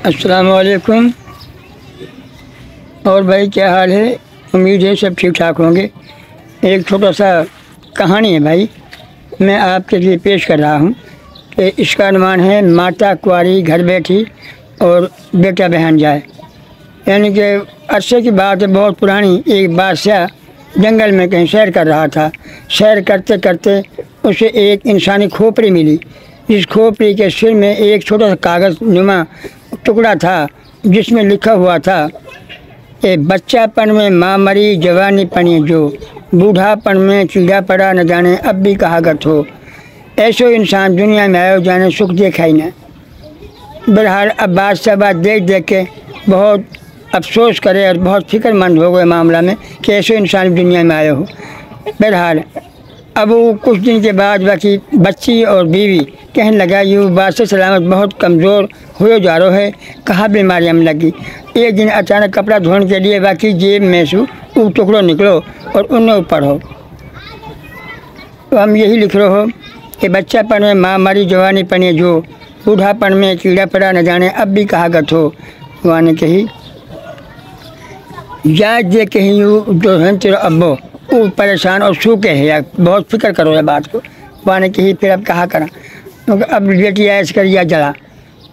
अस्सलाम वालेकुम। और भाई क्या हाल है? उम्मीद है सब ठीक ठाक होंगे। एक छोटा सा कहानी है भाई, मैं आपके लिए पेश कर रहा हूँ कि इसका अनुमान है माता कुंवारी घर बैठी और बेटा बहन जाए। यानी कि अरसे की बात है, बहुत पुरानी। एक बादशाह जंगल में कहीं सैर कर रहा था। सैर करते करते उसे एक इंसानी खोपड़ी मिली। इस खोपड़ी के सिर में एक छोटा सा कागज़ नुमा टुकड़ा था जिसमें लिखा हुआ था कि बच्चापन में माँ मरी, जवानी पनी जो, बूढ़ापन में कीड़ा पड़ा न जाने अब भी कहावत हो, ऐसो इंसान दुनिया में आयो जाने सुख देखा ही न। बहरहाल अब बादशाह बात देख देख के बहुत अफसोस करे और बहुत फिक्रमंद हो गए मामला में कि ऐसे इंसान दुनिया में आए हो। बहरहाल अब वो कुछ दिन के बाद बाकी बच्ची और बीवी कहने लगा यूँ बादशाह सलामत बहुत कमज़ोर हो जा रहा है, कहाँ बीमारी हम लगी। एक दिन अचानक कपड़ा धोने के लिए बाकी जेब में से वो टुकड़ो निकलो और उन्हें पढ़ो। तो हम यही लिख रहे हो कि बच्चापन में माँ मरी, जवानी पनी जो, बूढ़ापन में कीड़ा पड़ा न जाने अब भी कहावत हो। वाने कही याद जे कहीं जो है तेरा अब्बो वो परेशान और सूखे है या बहुत फिक्र करो ये बात को। वाने कही फिर अब कहा करा, क्योंकि अब बेटी ऐश कर या जला।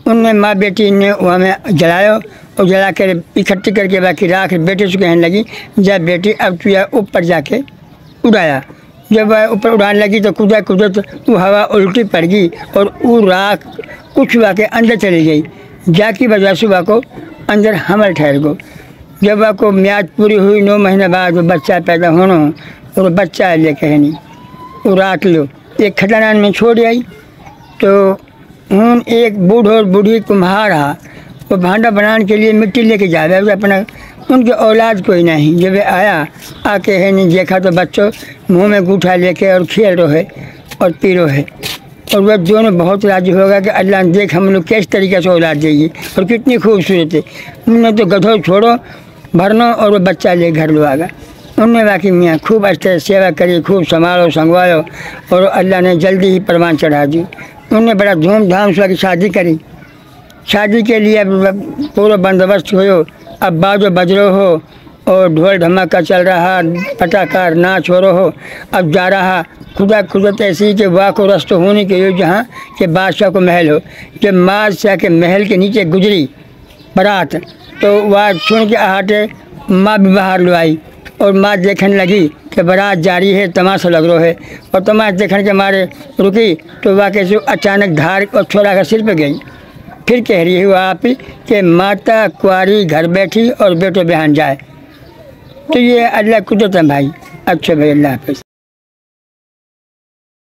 उनने माँ बेटी ने वहाँ में जलायो और जला कर इकट्ठी करके बाकी राख बेटे से कहने लगी जब बेटी अब तू या ऊपर जाके उड़ाया। जब वह ऊपर उड़ाने लगी तो कूदा तो वो हवा उल्टी पड़ गई और वो राख कुछ हुआ के अंदर चली गई। जाकी वजह से वह को अंदर हमल ठहर गो। जब वह को म्याद पूरी हुई 9 महीने बाद वो बच्चा पैदा होना और बच्चा लेके है नहीं वो रात लो एक खटानान में छोड़ आई। तो उन एक बूढ़ और बूढ़ी कुम्हार रहा, वो भांडा बनाने के लिए मिट्टी लेके जा रहे अपना, उनके औलाद कोई नहीं। जब आया आके है नहीं देखा तो बच्चों मुंह में गूठा लेके और खेल रहे है और पी रहे है। और वह दोनों बहुत राजी होगा कि अल्लाह ने देख हम लोग किस तरीके से औलाद देगी और कितनी खूबसूरत है। उन्होंने तो गधों छोड़ो भरना और वो बच्चा ले घर लो आगा। उनने बाकी मियाँ खूब अच्छे से सेवा करी, खूब संभालो संगवायो और अल्लाह ने जल्दी ही परवान चढ़ा दी। उनने बड़ा धूमधाम से शादी करी। शादी के लिए पूरा बंदोबस्त हो, अब बाजो बजरो हो और ढोल धमाका चल रहा, पटाकार नाच हो रहा हो। अब जा रहा खुदा खुदत ऐसी कि वाह को रस्त होने के लिए जहाँ के बादशाह को महल हो। जब बादशाह के महल के नीचे गुजरी बारात तो वह सुन के आहटे माँ भी बाहर लो आई और माँ देखने लगी कि बारात जारी है, तमाशा लग रहा है। और तमाशा देखने के मारे रुकी तो वह कैसे अचानक धार और छोरा का सिर पे गई। फिर कह रही है आप कि माता कुंवारी घर बैठी और बेटो बहन जाए। तो ये अल्लाह कुदरत है भाई। अच्छा भाई, अल्लाह हाफ़िज़।